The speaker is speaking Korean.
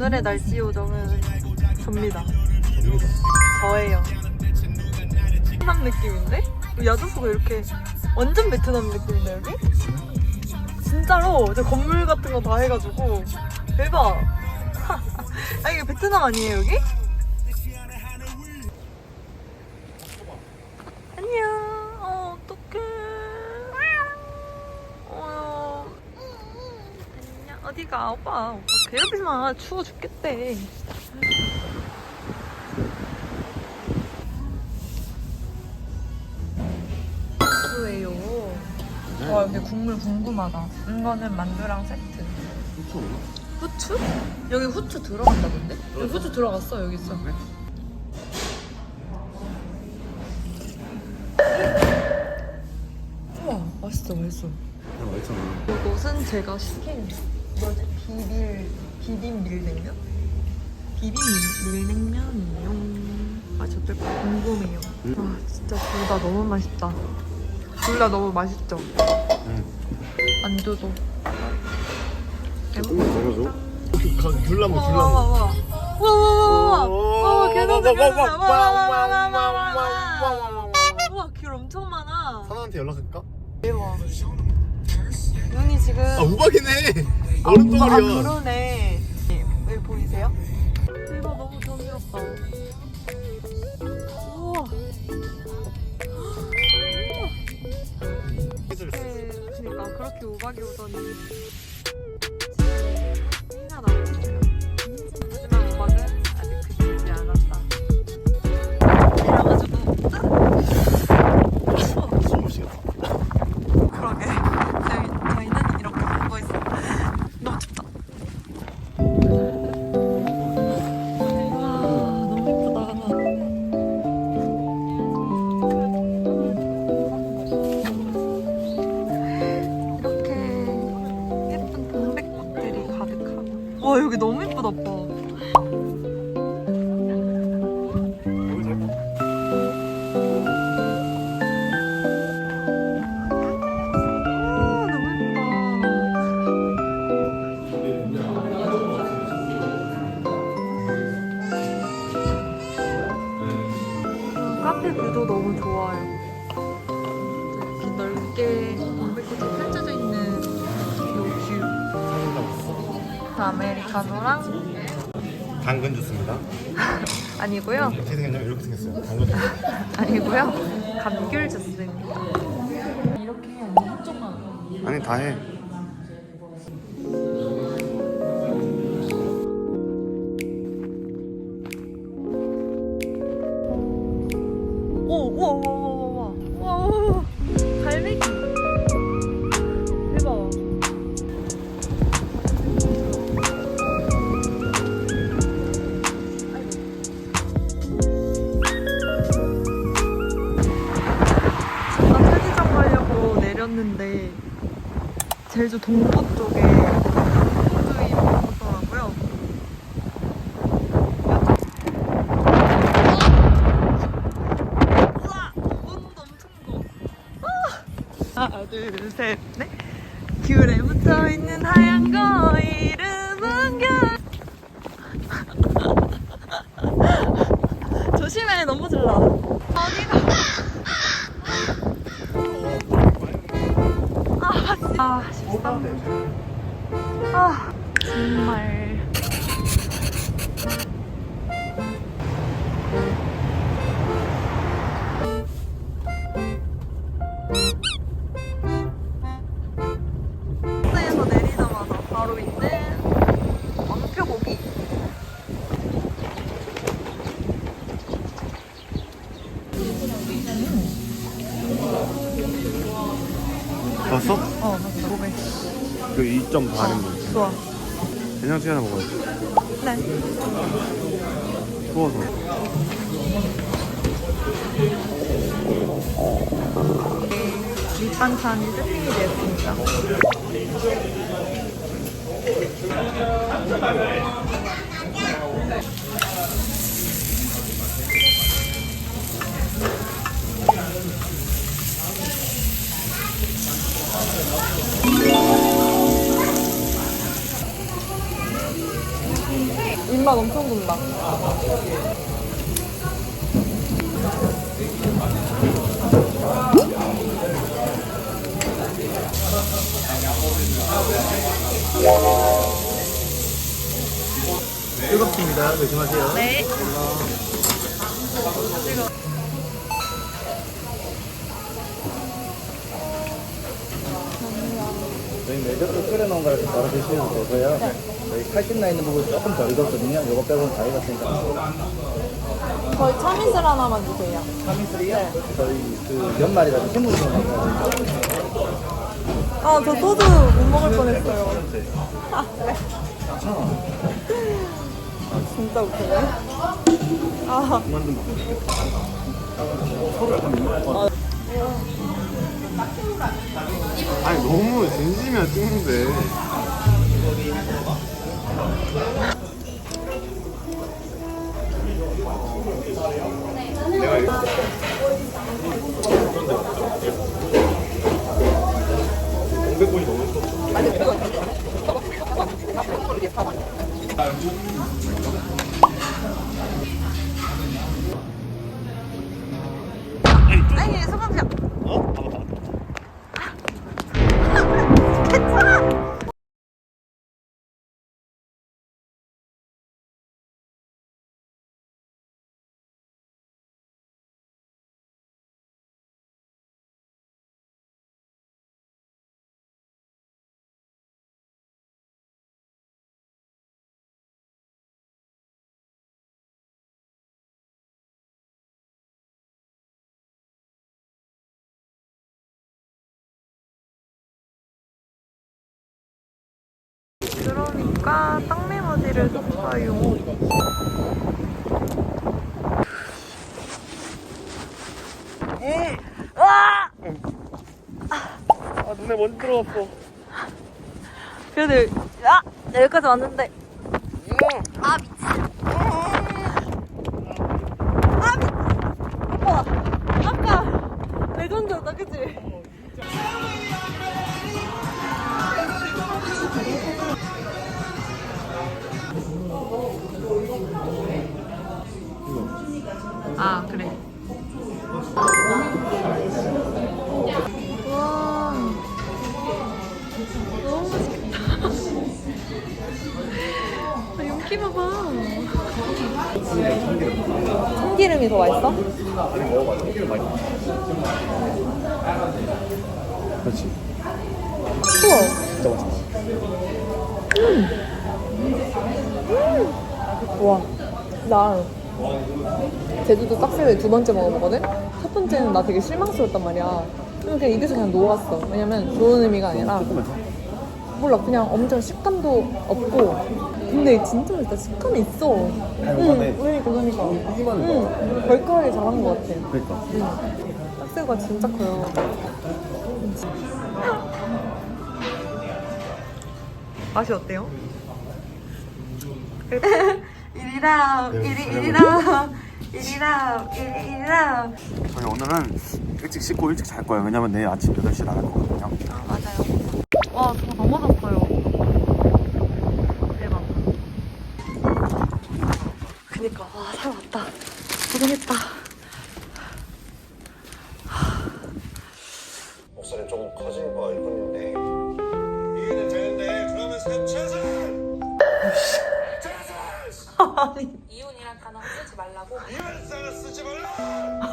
오늘의 날씨 요정은 접니다. 저예요. 베트남 느낌인데? 야자수가 이렇게 완전 베트남 느낌인데 여기? 진짜로 저 건물 같은 거 다 해가지고 대박. 아 이게 베트남 아니에요 여기? 안녕. 어떡해. 안녕. 어디가 오빠 괴롭히지 마. 추워 죽겠대. 국수예요. 와 근데 국물 궁금하다. 이거는 만두랑 세트. 후추 없나? 후추? 여기 후추 들어간다던데? 여기 후추 들어갔어 여기 있어. 우와 맛있어 맛있어. 야 맛있잖아. 이것은 제가 시킨 뭐지? 비빔 밀냉면? 비빔 밀냉면이요. 맛이 어떨까 궁금해요. 와 진짜 둘 다 너무 맛있다. 둘 다 너무 맛있죠? 만두도. 조금만 내려줘. 귤나무 와와와와 계속 우와 귤 엄청 많아. 사나한테 연락할까? 대박. 눈이 지금 아 우박이네. 얼음덩어리야. 그러네. 왜 보이세요? 대박 너무 정겹다. 우와. 그러니까 그렇게 우박이 오더니 진짜 나왔어요. 하지만 우박은 아직 그치지 않았다. 이래가지고 숨 쉬겠다. 그러게 저희는 이렇게 하고 있어. 너무 춥다. 와 너무 예쁘다. 이렇게 예쁜 동백꽃들이 가득하고. 와 여기 너무 예쁘다 오빠. 카페 뷰도 너무 좋아요. 이렇게 넓게 동백꽃이 펼쳐져 있는 이 뷰. 아메리카노랑 당근 주스입니다. 아니고요. 어떻게 생겼냐면 이렇게 생겼어요. 당근 주스. 아니고요. 감귤 주스입니다. 이렇게 해야 한쪽만. 아니 다 해. 우와 갈매기 대박. 잠깐 편의점 가려고 내렸는데 제주 동부 쪽에 호주이 먹었더라고요. 하나 둘 셋 넷. 귤에 붙어있는 하얀 거 이름은 귤. 조심해 넘어질라. 어디가? 아 13분. 아 정말. 버스에서 내리자마자 바로 있는 왕표고기. 봤어? 맞아 고백. 그 2점 반인 좋아. 된장찌개 하나 먹어야지. 네. 추워서. 밑반찬이 세팅이 되었습니다. 뜨겁습니다. 조심하세요. 네. 저희 매듭도 끓여놓은 거라서 바로 드시면 되고요. 저희 칼집 나 있는 부분 조금 덜 익었거든요. 요거 빼고는 다 익었으니까. 저희 참이슬 하나만 주세요. 참이슬이요? 저희 그 연말이라서 신문지 먹어요. 아, 저 소주 못 먹을 뻔했어요. 아, 진짜 웃기네. 아, 아니 너무 진심이야 찍는데. 내가 이거 공백본이 너무 예뻤어. 아니, 소방차. 어? 봐봐. 괜찮아. 그러니까 땅메모지를 샀어요. 와! 아 눈에 먼지 들어갔어. 그래도 여기까지 왔는데. 아 미친. 아 미친. 오빠 아까 레전드였다, 그치? 아 그래. 와 너무 맛있겠다. 아, 윤기 봐봐. 참기름이 더 맛있어? 아니 먹어봐. 참기름 많이. 그렇지. 우와. 진짜 맛있다. 와, 나 제주도 딱새우에 2번째 먹어보거든? 첫 번째는 나 되게 실망스러웠단 말이야. 그냥 입에서 그냥 녹았어. 왜냐면 좋은 의미가 아니라 몰라, 그냥 엄청 식감도 없고. 근데 진짜 맛있다. 식감이 있어. 그러니까. 벌크하게 잘한 것 같아. 그러니까. 딱새우가 진짜 커요. 맛이 어때요? 이리라. 저희 오늘은 일찍 씻고 일찍 잘 거예요. 왜냐면 내일 아침 8시에 나갈 거거든요. 아, 맞아요. 와, 저 넘어졌어요. 대박. 그니까, 와, 살아왔다. 고생했다. 목소리는 조금 커진 거 뿐인데 이해는 되는데 그러면 최선! 아니. 이혼이란 단어 쓰지 말라고. 이혼상을 쓰지 말라!